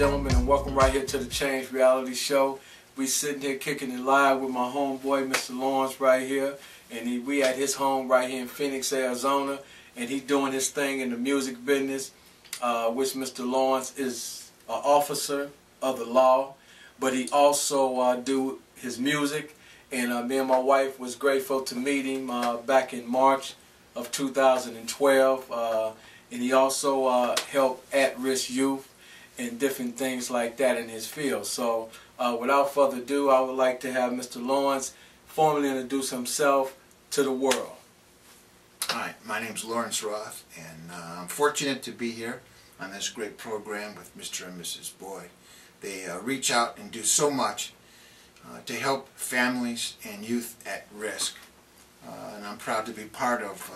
gentlemen, and welcome right here to the Change Reality Show. We sitting here kicking it live with my homeboy, Mr. Lawrence, right here, and we at his home right here in Phoenix, Arizona, and he doing his thing in the music business, which Mr. Lawrence is an officer of the law, but he also do his music, and me and my wife was grateful to meet him back in March of 2012, and he also helped at-risk youth and different things like that in his field. So without further ado, I would like to have Mr. Lawrence formally introduce himself to the world. Hi, my name's Lawrence Roth, and I'm fortunate to be here on this great program with Mr. and Mrs. Boyd. They reach out and do so much to help families and youth at risk. And I'm proud to be part of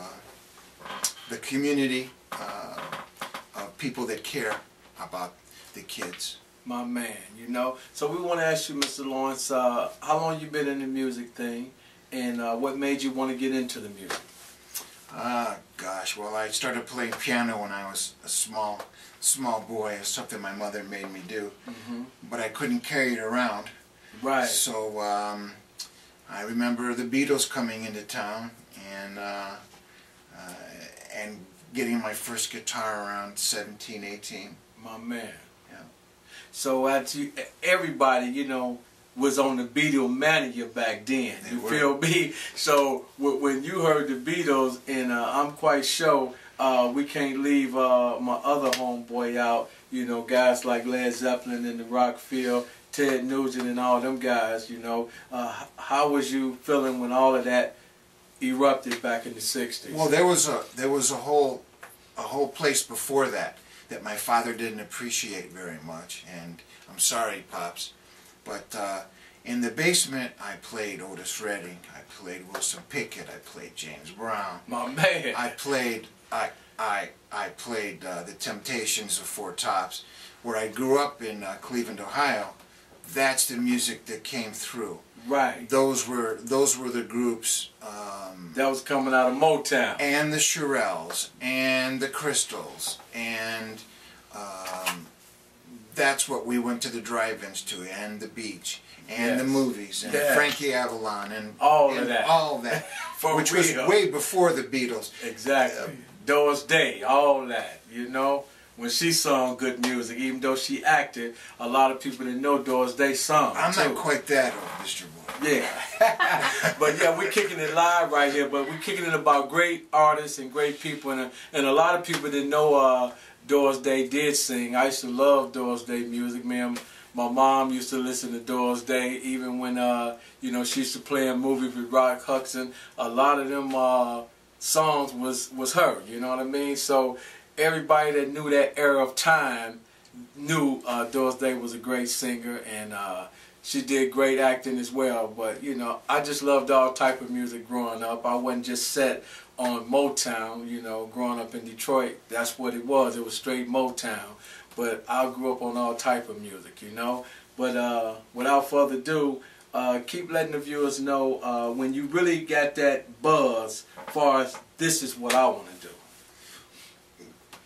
the community of people that care about the kids. My man, you know. So we want to ask you, Mr. Lawrence, how long you been in the music thing, and what made you want to get into the music? Gosh, well, I started playing piano when I was a small boy. It's something my mother made me do, but I couldn't carry it around. Right. So I remember the Beatles coming into town, and getting my first guitar around 17, 18. My man. Yeah. So everybody, you know, was on the Beatle mania back then. You feel me? So when you heard the Beatles, and I'm quite sure we can't leave my other homeboy out, you know, guys like Led Zeppelin and the rock field, Ted Nugent and all them guys, you know. How was you feeling when all of that erupted back in the 60s? Well, there was a whole place before that my father didn't appreciate very much, and I'm sorry, Pops, but in the basement I played Otis Redding, I played Wilson Pickett, I played James Brown. My man. I played the Temptations of Four Tops. Where I grew up in Cleveland, Ohio, that's the music that came through. Right. Those were the groups that was coming out of Motown. And the Shirelles and the Crystals, and that's what we went to the drive-ins to, and the beach, and the movies, and Frankie Avalon, and all that, which was way before the Beatles. Exactly. Doris Day, all that, you know. When she sung good music, even though she acted, a lot of people didn't know Doris Day sung. I'm not quite that old, Mr. Boyd. Yeah. But yeah, we're kicking it live right here, but we're kicking it about great artists and great people, and a lot of people didn't know Doris Day did sing. I used to love Doris Day music, man. My mom used to listen to Doris Day, even when you know, she used to play in movies with Rock Hudson. A lot of them songs was her, you know what I mean? So everybody that knew that era of time knew Doris Day was a great singer, and she did great acting as well. But you know, I just loved all type of music growing up. I wasn't just set on Motown, you know. Growing up in Detroit, that's what it was. It was straight Motown. But I grew up on all type of music, you know. But without further ado, keep letting the viewers know when you really got that buzz as far as this is what I want to do.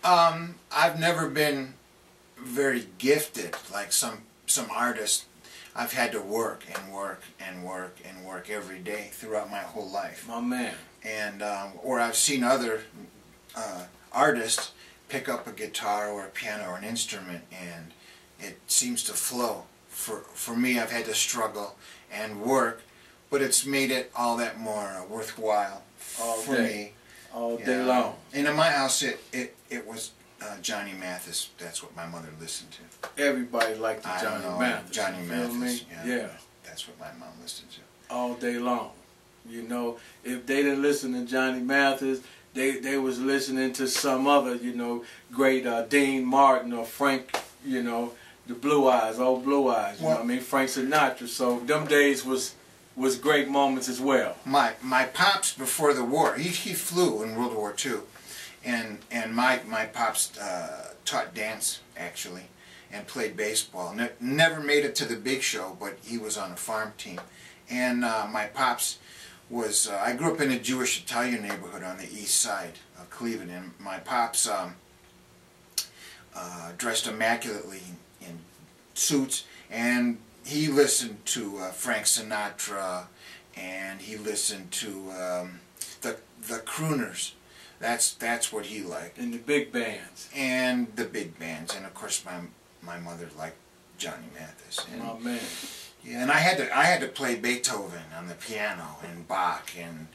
I've never been very gifted like some artists. I've had to work and work and work and work every day throughout my whole life. My man. And or I've seen other artists pick up a guitar or a piano or an instrument, and it seems to flow. For me, I've had to struggle and work, but it's made it all that more worthwhile for me. All day long. And in my house, it was Johnny Mathis. That's what my mother listened to. Everybody liked the Johnny Mathis. Johnny Mathis. Yeah. That's what my mom listened to. All day long. You know, if they didn't listen to Johnny Mathis, they was listening to some other, you know, great Dean Martin or Frank, you know, the Blue Eyes, old Blue Eyes. You know what I mean? Frank Sinatra. So them days was great moments as well. My pops before the war, he flew in World War II, and my pops taught dance actually, and played baseball. Never made it to the big show, but he was on a farm team. And my pops was, I grew up in a Jewish Italian neighborhood on the east side of Cleveland, and my pops dressed immaculately in suits, and he listened to Frank Sinatra, and he listened to the crooners. That's what he liked. And the big bands. And the big bands, and of course my mother liked Johnny Mathis. And, oh man. Yeah, and I had to play Beethoven on the piano and Bach and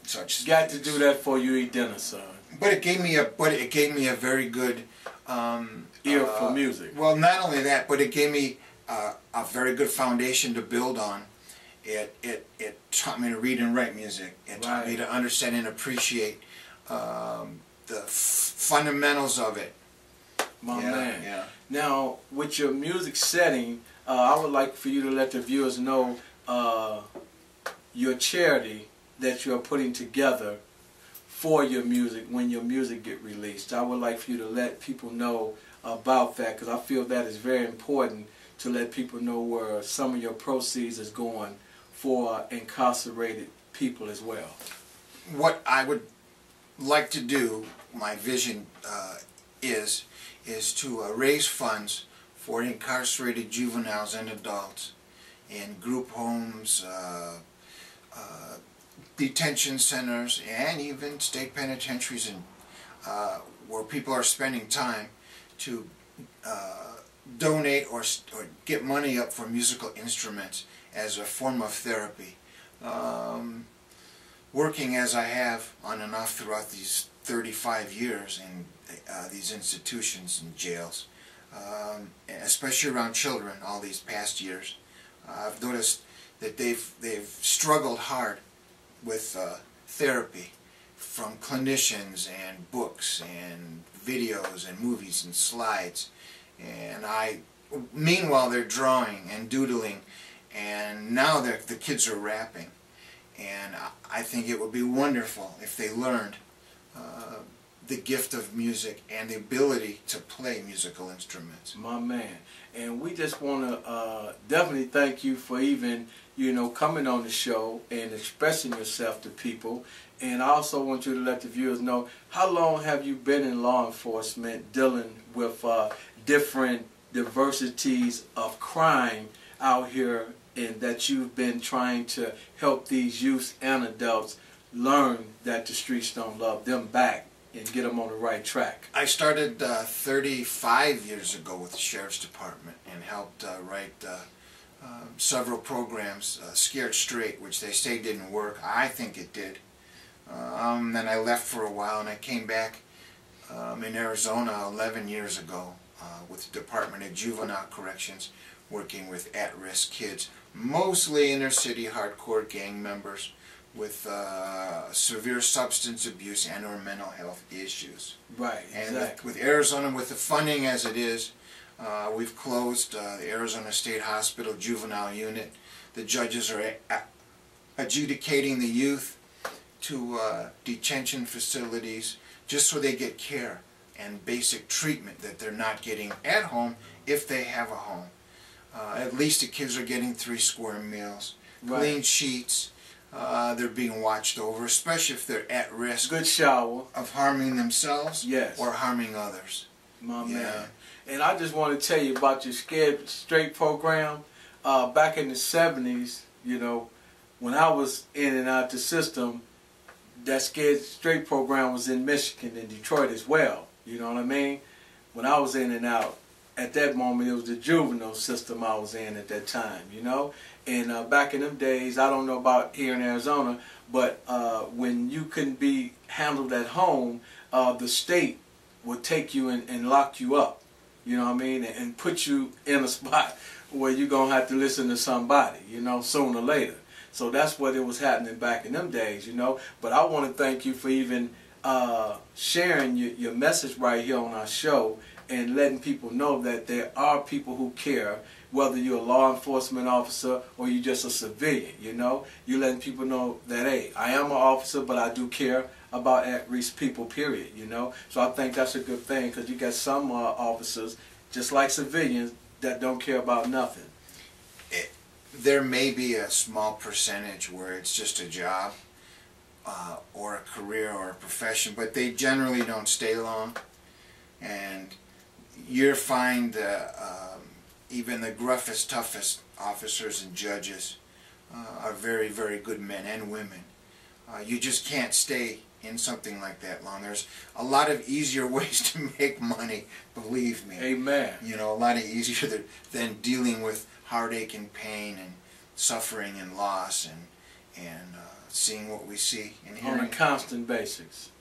such. Got to do that for you eat dinner, son. But it gave me a very good ear for music. Well, not only that, but it gave me a very good foundation to build on. It taught me to read and write music. It taught me to understand and appreciate the fundamentals of it. My man. Yeah. Now, with your music setting, I would like for you to let the viewers know your charity that you are putting together for your music when your music get released. I would like for you to let people know about that, because I feel that is very important to let people know where some of your proceeds is going for incarcerated people as well. What I would like to do, my vision is to raise funds for incarcerated juveniles and adults in group homes, detention centers, and even state penitentiaries, and where people are spending time to donate or get money up for musical instruments as a form of therapy. Working as I have on and off throughout these 35 years in these institutions and jails, especially around children all these past years, I've noticed that they've struggled hard with therapy from clinicians and books and videos and movies and slides. And meanwhile they're drawing and doodling, and now the kids are rapping. And I think it would be wonderful if they learned the gift of music and the ability to play musical instruments. My man. And we just want to definitely thank you for even, coming on the show and expressing yourself to people. And I also want you to let the viewers know, how long have you been in law enforcement dealing with different diversities of crime out here, and that you've been trying to help these youth and adults learn that the streets don't love them back and get them on the right track? I started 35 years ago with the Sheriff's Department and helped write several programs, Scared Straight, which they say didn't work. I think it did. Then I left for a while, and I came back in Arizona 11 years ago with the Department of Juvenile Corrections, working with at-risk kids, mostly inner-city hardcore gang members with severe substance abuse and or mental health issues. Right, exactly. And with Arizona, with the funding as it is, we've closed the Arizona State Hospital Juvenile Unit. The judges are adjudicating the youth to detention facilities just so they get care and basic treatment that they're not getting at home if they have a home. At least the kids are getting 3 square meals, clean sheets, they're being watched over, especially if they're at risk good shower of harming themselves or harming others. My man. And I just want to tell you about your Scared Straight program. Back in the 70s, when I was in and out the system, that Scared Straight program was in Michigan and Detroit as well. You know what I mean? When I was in and out, at that moment it was the juvenile system I was in at that time, And back in them days, I don't know about here in Arizona, but when you couldn't be handled at home, the state would take you and lock you up, you know what I mean, and put you in a spot where you're going to have to listen to somebody, sooner or later. So that's what it was happening back in them days, But I want to thank you for even sharing your message right here on our show and letting people know that there are people who care, whether you're a law enforcement officer or you're just a civilian, You're letting people know that, hey, I am an officer, but I do care about at-risk people, period, So I think that's a good thing, because you got some officers, just like civilians, that don't care about nothing. There may be a small percentage where it's just a job or a career or a profession, but they generally don't stay long. And you'll find even the gruffest, toughest officers and judges are very, very good men and women. You just can't stay in something like that long. There's a lot of easier ways to make money, believe me. Amen. You know, a lot of easier than dealing with heartache and pain and suffering and loss and seeing what we see and hearing on a constant basis.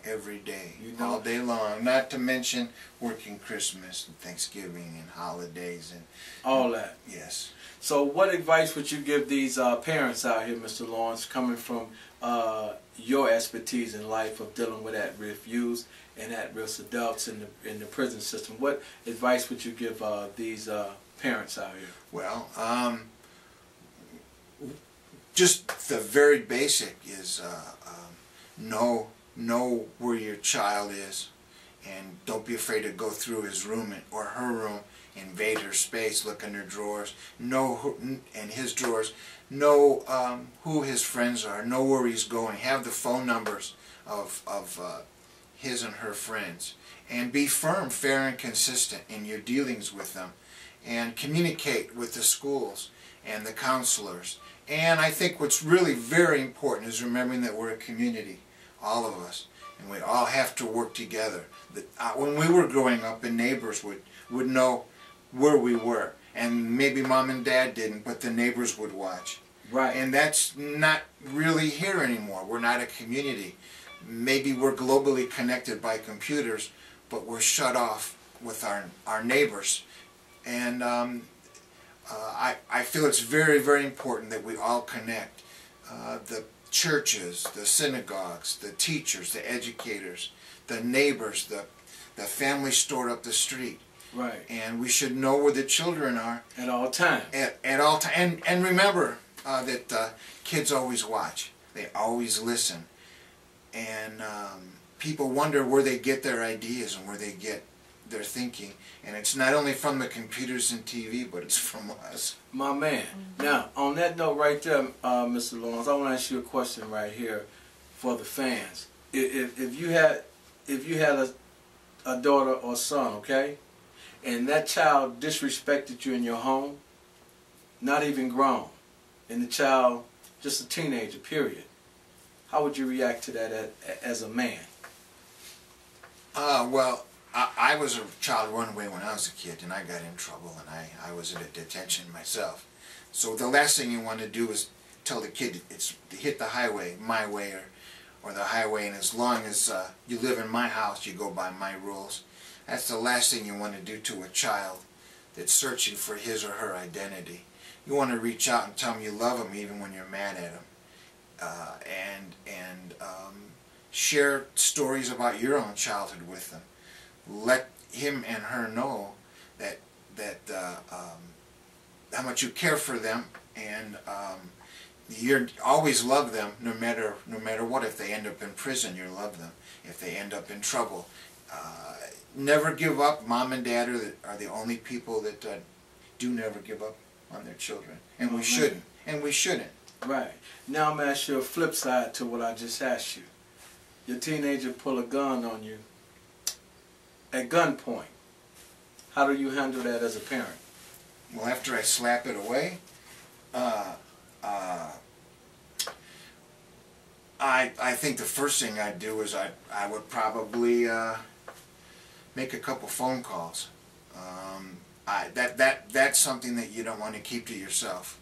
Every day, you know, all day long. Not to mention working Christmas and Thanksgiving and holidays and all that. Yes. So what advice would you give these parents out here, Mr. Lawrence, coming from your expertise in life of dealing with at-risk youth and at-risk adults in the prison system? What advice would you give these parents out here? Well, just the very basic is know where your child is, and don't be afraid to go through his room or her room, invade her space, look in her drawers, know who, and his drawers, know who his friends are, know where he's going, have the phone numbers of his and her friends, and be firm, fair, and consistent in your dealings with them, and communicate with the schools and the counselors. And I think what's really very important is remembering that we're a community, all of us, and we all have to work together. When we were growing up, the neighbors would know where we were, and maybe mom and dad didn't, but the neighbors would watch. Right. And that's not really here anymore. We're not a community. Maybe we're globally connected by computers, but we're shut off with our neighbors. And I feel it's very, very important that we all connect. The churches, the synagogues, the teachers, the educators, the neighbors, the family store up the street. Right. And we should know where the children are. At all times. At all times. And remember that kids always watch. They always listen. And people wonder where they get their ideas and where they get their thinking. And it's not only from the computers and TV, but it's from us. My man. Now, on that note right there, Mr. Lawrence, I want to ask you a question right here for the fans. If you had a daughter or son, okay, and that child disrespected you in your home, not even grown, and the child just a teenager, period, how would you react to that as a man? Well, I was a child runaway when I was a kid, and I got in trouble, and I was in a detention myself. So the last thing you want to do is tell the kid it's to hit the highway, my way, or the highway, and as long as you live in my house, you go by my rules. That's the last thing you want to do to a child that's searching for his or her identity. You want to reach out and tell them you love them even when you're mad at them. And share stories about your own childhood with them. Let him and her know that how much you care for them, and you always love them no matter what. If they end up in prison, you love them. If they end up in trouble, never give up. Mom and dad are the only people that do never give up on their children, and we shouldn't. And we shouldn't. Right. Now I'm going to ask you a flip side to what I just asked you. Your teenager pull a gun on you at gunpoint. How do you handle that as a parent? Well, after I slap it away, I think the first thing I'd do is I would probably make a couple phone calls. That's something that you don't want to keep to yourself.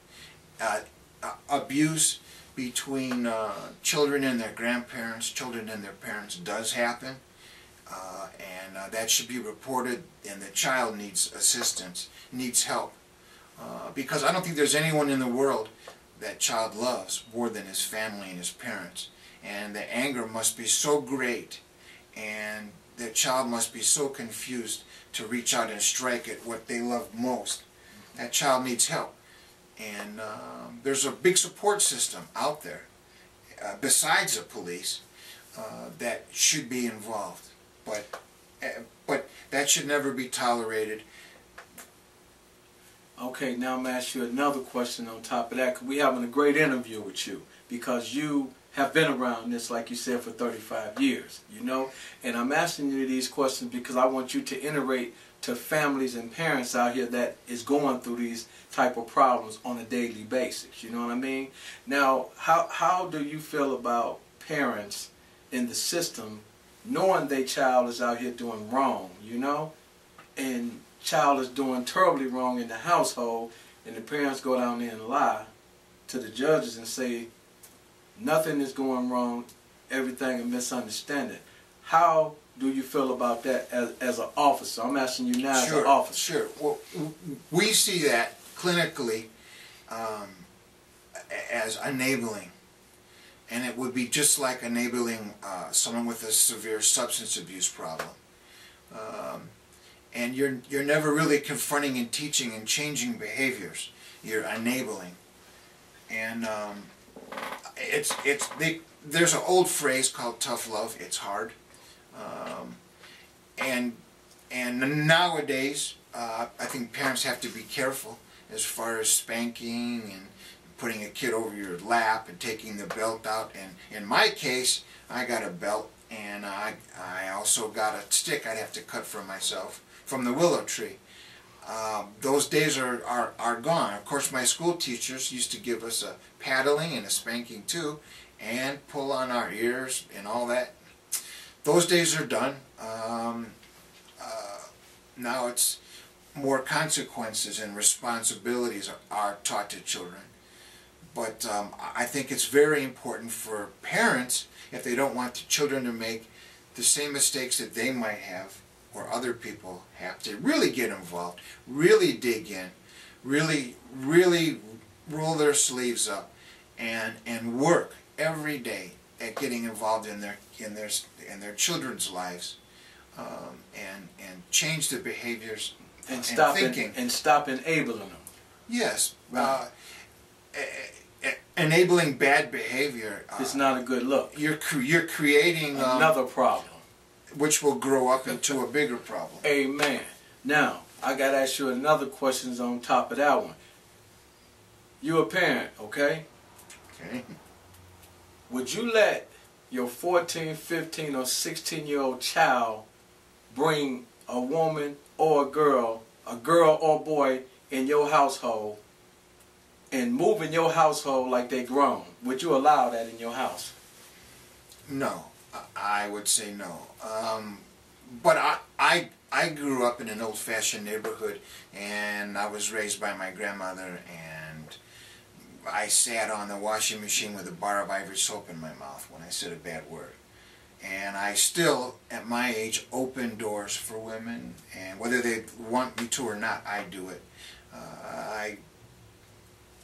Abuse between children and their grandparents, children and their parents does happen, and that should be reported, and the child needs assistance, needs help, because I don't think there's anyone in the world that child loves more than his family and his parents, and the anger must be so great, and the child must be so confused to reach out and strike at what they love most. That child needs help. And there's a big support system out there, besides the police, that should be involved. But that should never be tolerated. Okay, now I'm going to ask you another question on top of that, because we're having a great interview with you, because you have been around this, like you said, for 35 years, you know? And I'm asking you these questions because I want you to iterate to families and parents out here that is going through these type of problems on a daily basis, you know what I mean? Now, how do you feel about parents in the system knowing their child is out here doing wrong, you know? And child is doing terribly wrong in the household, and the parents go down there and lie to the judges and say, nothing is going wrong, everything is misunderstanding. How do you feel about that as an officer? I'm asking you now as an officer. Sure. Well, we see that clinically as enabling. And it would be just like enabling someone with a severe substance abuse problem. And you're never really confronting and teaching and changing behaviors. You're enabling. And there's an old phrase called tough love. It's hard. And nowadays, I think parents have to be careful as far as spanking and putting a kid over your lap and taking the belt out. And in my case, I got a belt, and I also got a stick I'd have to cut for myself from the willow tree. Those days are gone. Of course, my school teachers used to give us a paddling and a spanking too, and pull on our ears and all that. Those days are done. Now it's more consequences and responsibilities are taught to children. But I think it's very important for parents, if they don't want the children to make the same mistakes that they might have or other people have, to really get involved, really dig in, really roll their sleeves up and work every day at getting involved in their children's lives, and change the behaviors and thinking. And stop enabling them. Yes. Right. Enabling bad behavior. It's not a good look. You're creating another problem, which will grow up into a bigger problem. Amen. Now, I got to ask you another question on top of that one. You're a parent, okay? Okay. Would you let your 14, 15, or 16-year-old child bring a woman or a girl or boy in your household and move in your household like they grown? Would you allow that in your house? No, I would say no. But I grew up in an old-fashioned neighborhood, and I was raised by my grandmother, and I sat on the washing machine with a bar of Ivory soap in my mouth when I said a bad word. And I still, at my age, open doors for women, and whether they want me to or not, I do it.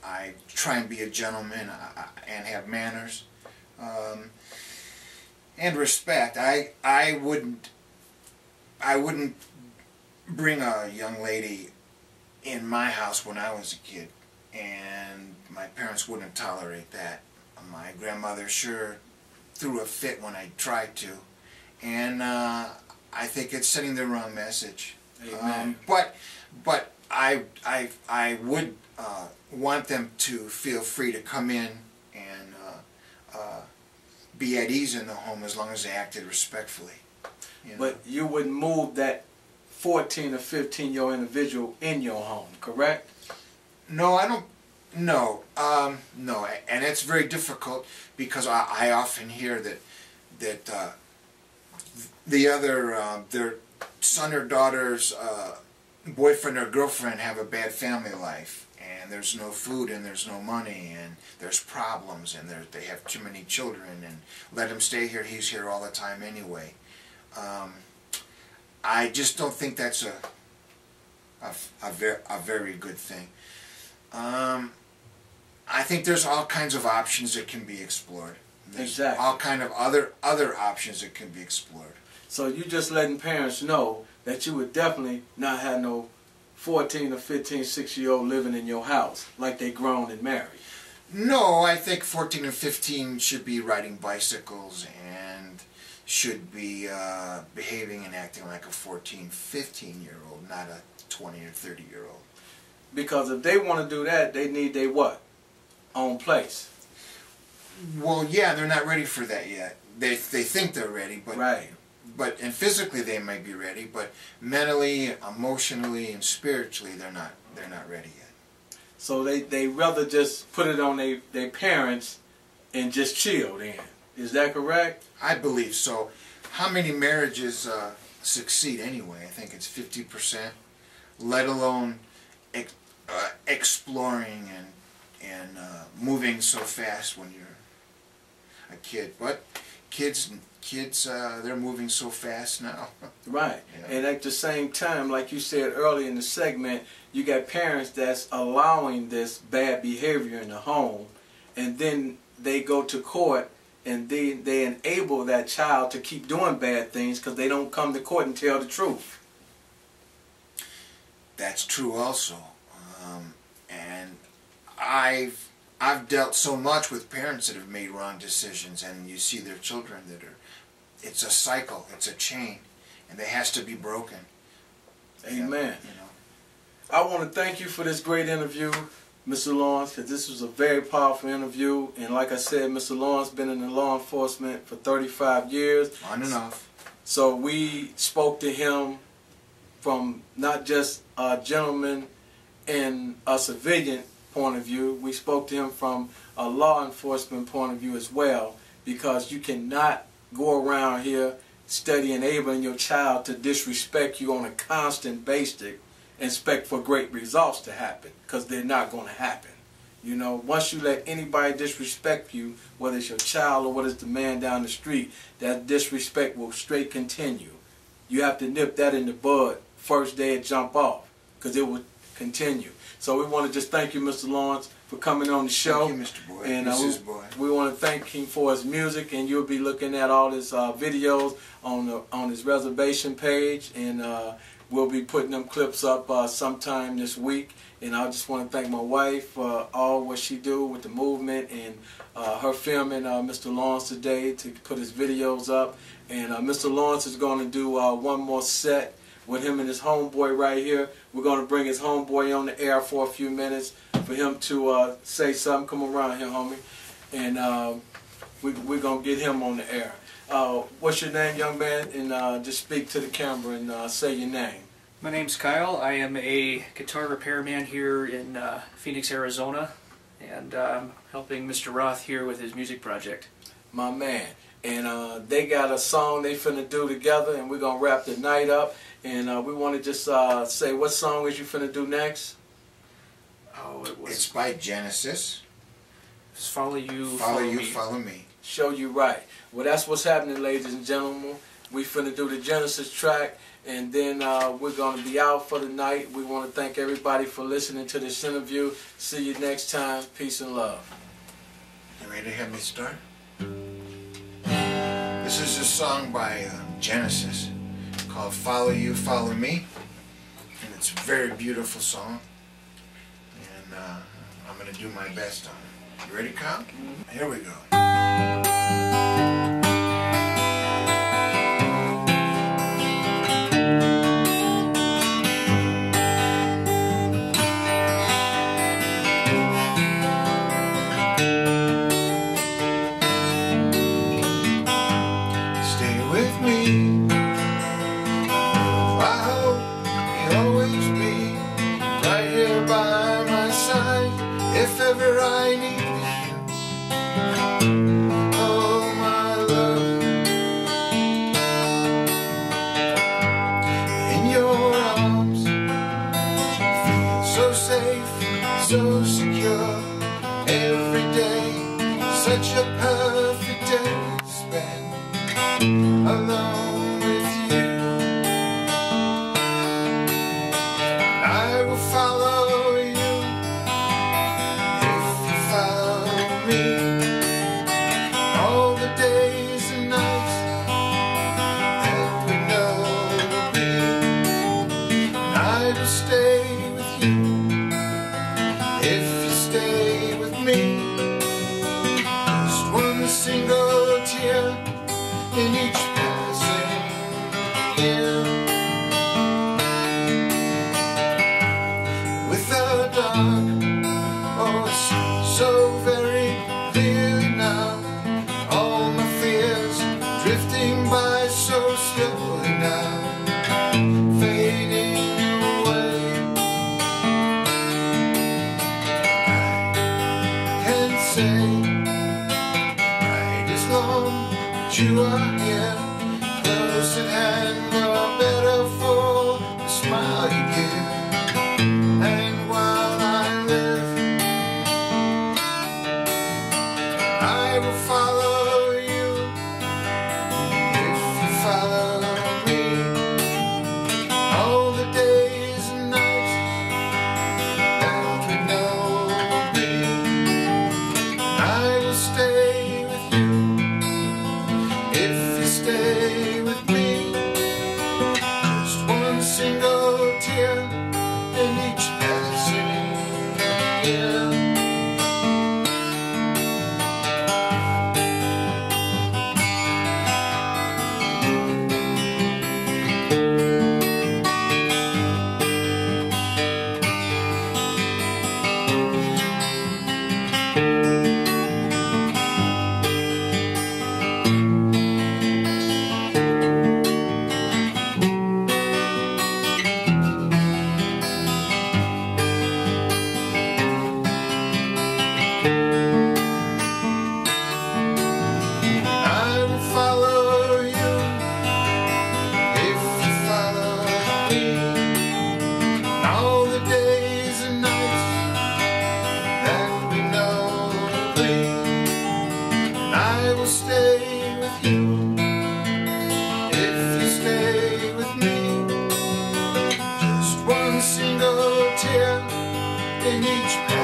I try and be a gentleman and have manners and respect. I wouldn't bring a young lady in my house when I was a kid, and my parents wouldn't tolerate that. My grandmother sure threw a fit when I tried to, and I think it's sending the wrong message. Amen. But I would want them to feel free to come in and be at ease in the home as long as they acted respectfully. You know? But you wouldn't move that 14 or 15-year-old individual in your home, correct? No, I don't. No, no, and it's very difficult because I often hear that the other their son or daughter's boyfriend or girlfriend have a bad family life, and there's no food and there's no money and there's problems and they have too many children, and let him stay here, he's here all the time anyway. I just don't think that's a very good thing. I think there's all kinds of options that can be explored. There's exactly. all kind of other options that can be explored. So you just letting parents know that you would definitely not have no 14 or 15, 6-year-old living in your house like they grown and married. No, I think 14 and 15 should be riding bicycles and should be behaving and acting like a 14, 15-year-old, not a 20 or 30-year-old. Because if they want to do that, they need their what? Own place. Well, yeah, they're not ready for that yet. They think they're ready, but Right. and physically they might be ready, but mentally, emotionally, and spiritually they're not ready yet. So they rather just put it on their parents and just chill then. Is that correct? I believe so. How many marriages succeed anyway? I think it's 50%, let alone exploring and moving so fast when you're a kid. But kids, they're moving so fast now. Right. Yeah. And at the same time, like you said earlier in the segment, you got parents that's allowing this bad behavior in the home, and then they go to court and they enable that child to keep doing bad things because they don't come to court and tell the truth. That's true also. And I've dealt so much with parents that have made wrong decisions, and you see their children that are, it's a cycle, it's a chain, and it has to be broken. Amen. You know. I want to thank you for this great interview, Mr. Lawrence, because this was a very powerful interview. And like I said, Mr. Lawrence been in the law enforcement for 35 years. On and off. So we spoke to him from not just a gentleman and a civilian point of view. We spoke to him from a law enforcement point of view as well, because you cannot go around here studying, enabling your child to disrespect you on a constant basis and expect for great results to happen, because they're not going to happen. You know, once you let anybody disrespect you, whether it's your child or whether it's the man down the street, that disrespect will straight continue. You have to nip that in the bud first day it jump off, because it will continue. So we want to just thank you, Mr. Lawrence, for coming on the show. Thank you, Mr. Boyd. And Mrs. Boyd. we want to thank him for his music, and you'll be looking at all his videos on his reservation page, and we'll be putting them clips up sometime this week. And I just want to thank my wife for all what she do with the movement, and her filming Mr. Lawrence today to put his videos up. And Mr. Lawrence is going to do one more set with him and his homeboy right here. We're going to bring his homeboy on the air for a few minutes for him to say something. Come around here, homie. And we're going to get him on the air. What's your name, young man? And just speak to the camera and say your name. My name's Kyle. I am a guitar repairman here in Phoenix, Arizona, and I'm helping Mr. Roth here with his music project. My man. And they got a song they finna do together, and we're going to wrap the night up. And we want to just say, what song is you finna do next? Oh, It's by Genesis. It's Follow You, Follow You, Me. Follow Me. Show You Right. Well, that's what's happening, ladies and gentlemen. We finna do the Genesis track, and then we're going to be out for the night. We want to thank everybody for listening to this interview. See you next time. Peace and love. You ready to have me start? This is a song by Genesis called Follow You, Follow Me. And it's a very beautiful song. And I'm going to do my best on it. You ready, Kyle? Here we go. If ever I need you, oh my love, in your arms, feel so safe, so secure, every day, such a perfect day spent alone with you. I will follow all the days and nights that we know will be, and I will stay with you if you stay with me. Just one single tear in each passing year. With the dark, oh it's so very clear now. smile you give. And while I live, I will follow you if you follow me. All the days and nights that we know will be, I will stay with you if you stay with me. Just one single tear in each passing year. I will follow you if you follow me. All the days and nights that we know will be, I will stay with you if you stay with me. Just one single tear in each path